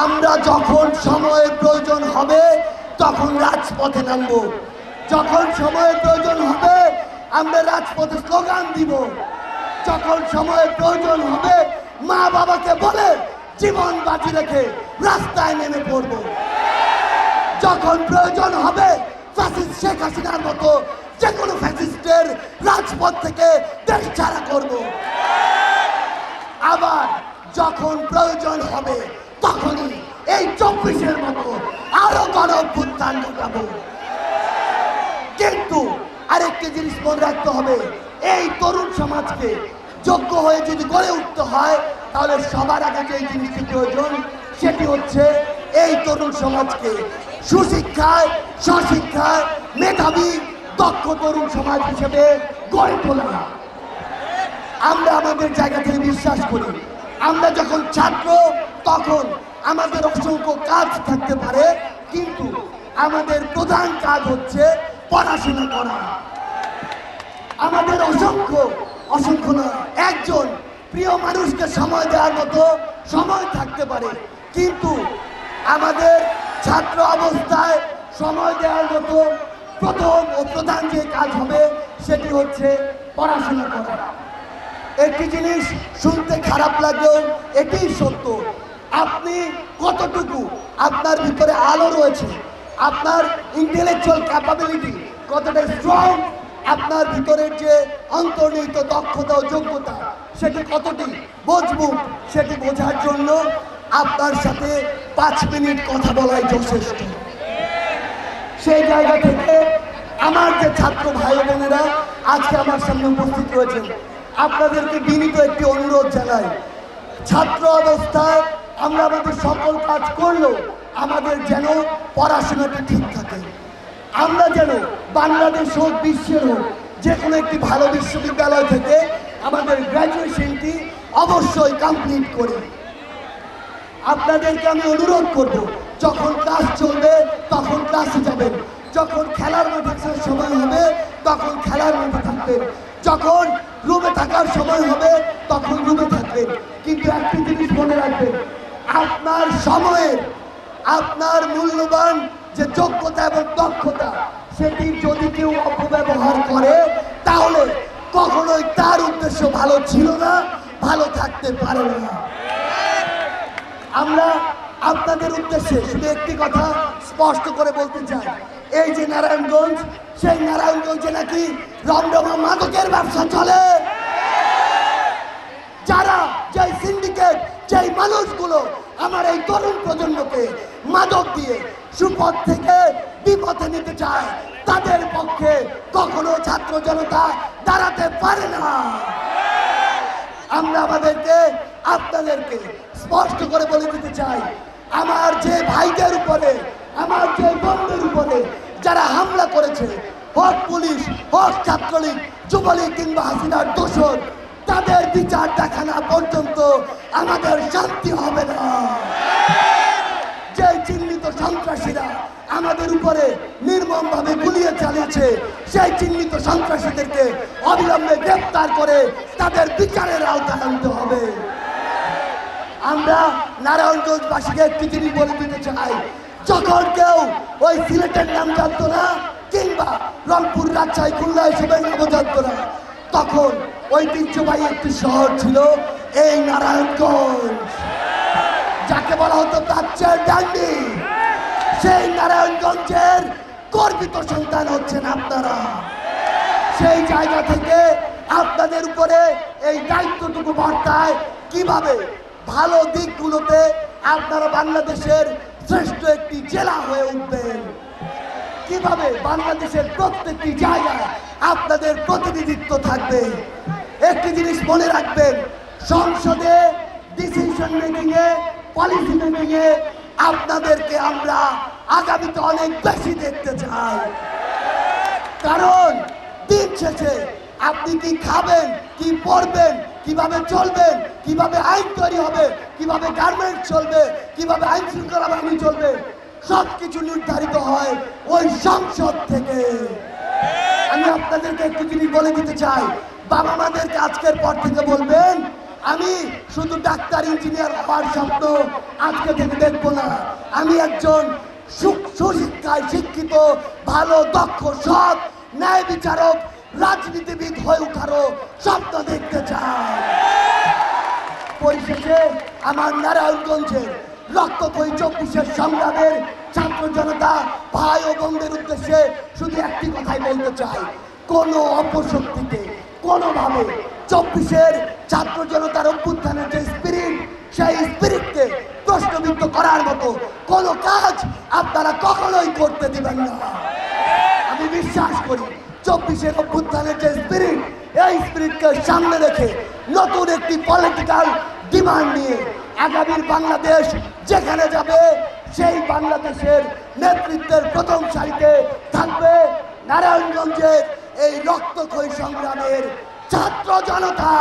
আমরা যখন সময়ের প্রয়োজন হবে তখন রাজপথে নামব, যখন সময়ের প্রয়োজন হবে আমরা রাজপথে স্লোগান দিব, যখন সময়ের প্রয়োজন হবে মা বাবাকে বলে জীবন বাজি রেখে রাস্তায় নেমে পড়ব, যখন প্রয়োজন হবে ফ্যাসিস্ট শেখ হাসিনার মতো যে কোনো ফ্যাসিস্টের রাজপথ থেকে দেশ ছাড়া করব। আবার যখন প্রয়োজন হবে তখনই এই 24-এর মতো আরো গণ অভ্যুত্থান ঘটাবো। কিন্তু আরেকটি জিনিস মনে রাখতে হবে, এই তরুণ সমাজকে যোগ্য হয়ে যদি গড়ে উঠতে হয় তাহলে সবার আগে যে জিনিসটি প্রয়োজন সেটি হচ্ছে এই তরুণ সমাজকে সুশিক্ষায়, স্বশিক্ষায়, মেধাবী, দক্ষ তরুণ সমাজ হিসেবে গড়ে তোলা। আমরা আমাদের জায়গা থেকে বিশ্বাস করি, আমরা যখন ছাত্র তখন আমাদের অসংখ্য কাজ থাকতে পারে, কিন্তু আমাদের প্রধান কাজ হচ্ছে পড়াশোনা করা। আমাদের অসংখ্য নয়, একজন প্রিয় মানুষকে সময় দেওয়ার মতো সময় থাকতে পারে, কিন্তু আমাদের ছাত্র অবস্থায় সময় দেওয়ার মতো প্রথম ও প্রধান যে কাজ হবে সেটি হচ্ছে পড়াশোনা করা। একটি জিনিস শুনতে খারাপ লাগলেও এটি সত্য, আপনি কতটুকু আপনার ভিতরে আলো রয়েছে, আপনার ইন্টেলেকচুয়াল ক্যাপাবিলিটি কতটা স্ট্রং, আপনার ভিতরের যে অন্তর্নিহিত দক্ষতা ও যোগ্যতা সেটি কতটি মজবুত, সেটি বোঝার জন্য আপনার সাথে 5 মিনিট কথা বলাই যথেষ্ট। সেই জায়গা থেকে আমার যে ছাত্র ভাই বোনেরা আজকে আমার সামনে উপস্থিত রয়েছেন, আপনাদেরকে বিনীত একটি অনুরোধ জানাই, ছাত্র অবস্থায় আমরা আমাদের সকল কাজ করলেও আমাদের যেন পড়াশোনাটা ঠিক থাকে। আমরা যেন বাংলাদেশ হোক, বিশ্বের হোক, যে কোনো একটি ভালো বিশ্ববিদ্যালয় থেকে আমাদের গ্র্যাজুয়েশনটি অবশ্যই কমপ্লিট করি। আপনাদেরকে আমি অনুরোধ করব, যখন ক্লাস চলবে তখন ক্লাসে যাবেন, যখন খেলার মাঠে থাকার সময় হবে তখন খেলার মাঠে থাকবেন, যখন রুমে থাকার সময় হবে তখন রুমে থাকবেন। কিন্তু একটি জিনিস মনে রাখবেন, আপনার সময়ের, আপনার মূল্যবান যে যোগ্যতা এবং দক্ষতা সেটি যদি কেউ অপব্যবহার করে তাহলে কখনোই তার উদ্দেশ্য ভালো ছিল না, ভালো থাকতে পারে না। আমরা আপনাদের উদ্দেশ্যে শুধু একটি কথা স্পষ্ট করে বলতে চাই, এই যে নারায়ণগঞ্জ, সেই নারায়ণগঞ্জে নাকি রমরমা মাদকের ব্যবসা চলে। যারা, যেই সিন্ডিকেট, যেই মানুষগুলো আমার এই তরুণ প্রজন্মকে মাদক দিয়ে সুপথ থেকে বিপথে নিতে চায়, তাদের পক্ষে কখনো ছাত্র জনতা দাঁড়াতে পারে না। আমরা আপনাদেরকে স্পষ্ট করে বলে দিতে চাই, আমার যে ভাইদের উপরে, আমার যে বোনদের উপরে যারা হামলা করেছে, হোক পুলিশ, হোক ছাত্রলীগ, যুবলীগ কিংবা হাসিনার দোষর, তাদের বিচার দেখা না পর্যন্ত আমাদের শান্তি হবে না। যে চিহ্নিত সন্ত্রাসীরা আমাদের উপরে নির্মমভাবে গুলিয়ে চালিয়েছে, সেই চিহ্নিত সন্ত্রাসীদেরকে অবিলম্বে গ্রেফতার করে তাদের বিচারের আওতায় আনতে হবে। আমরা নারায়ণগঞ্জবাসীকে একটি জিনিস বলে দিতে চাই, যখন কেউ ওই সিলেটের নাম জানতো না কিংবা রংপুর, রাজশাহী, খুলনা এসবের নামও জানতো না, তখন ঐতিহ্যবাহী একটি শহর ছিল এই নারায়ণগঞ্জ, যাকে বলা হতো প্রাচ্যের ডান্ডি। সেই নারায়ণগঞ্জের গর্বিত সন্তান হচ্ছেন আপনারা। সেই জায়গা থেকে আপনাদের উপরে এই দায়িত্বটুকু বর্তায়, কিভাবে ভালো দিকগুলোতে আপনারা বাংলাদেশের শ্রেষ্ঠ একটি জেলা হয়ে উঠবেন, কিভাবে বাংলাদেশের প্রত্যেকটি জায়গায় আপনাদের প্রতিনিধিত্ব থাকবে। একটি জিনিস মনে রাখবেন, সংসদে ডিসিশন মেকিংয়ে, পলিসি মেকিংয়ে আপনাদেরকে আমরা আগামীতে অনেক বেশি দেখতে চাই। কারণ দিন শেষে আপনি কি খাবেন, কি পড়বেন, কিভাবে চলবেন, কিভাবে আইন তৈরি হবে, কিভাবে গার্মেন্টস চলবে, কিভাবে আইন শৃঙ্খলা বাহিনী চলবে, সবকিছু নির্ধারিত হয় ওই সংসদ থেকে। আমি আপনাদেরকে একটু জিনিস বলে দিতে চাই, বাবা মাদেরকে আজকের পর থেকে বলবেন, আমি শুধু ডাক্তার ইঞ্জিনিয়ার হওয়ার স্বপ্ন আজকে থেকে দেখবো না। আমি একজন সুশিক্ষায় শিক্ষিত, ভালো, দক্ষ, সৎ, ন্যায় বিচারক, রাজনীতিবিদ হয়ে ওঠারও স্বপ্ন দেখতে চাই। পরিশেষে আমার নারায়ণগঞ্জের রক্তক্ষয়ী 24-এর সংগ্রামের ছাত্র জনতা ভাই ও বোনদের উদ্দেশ্যে শুধু একটি কথাই বলতে চাই, কোনো অপশক্তিকে কোনোভাবে 24-এর ছাত্র জনতার অভ্যুত্থানের যে স্পিরিট, সেই স্পিরিটকে প্রশ্নবিদ্ধ করার মতো কোনো কাজ আপনারা কখনোই করতে দিবেন না। আমি বিশ্বাস করি 24-এর অভ্যুত্থানের যে স্পিরিট, এই স্পিরিটকে সামনে রেখে নতুন একটি পলিটিক্যাল ডিমান্ড নিয়ে আগামীর বাংলাদেশ যেখানে যাবে, সেই বাংলাদেশের নেতৃত্বের প্রথম সারিতে থাকবে নারায়ণগঞ্জের এই রক্তক্ষয়ী সংগ্রামের ছাত্র জনতা।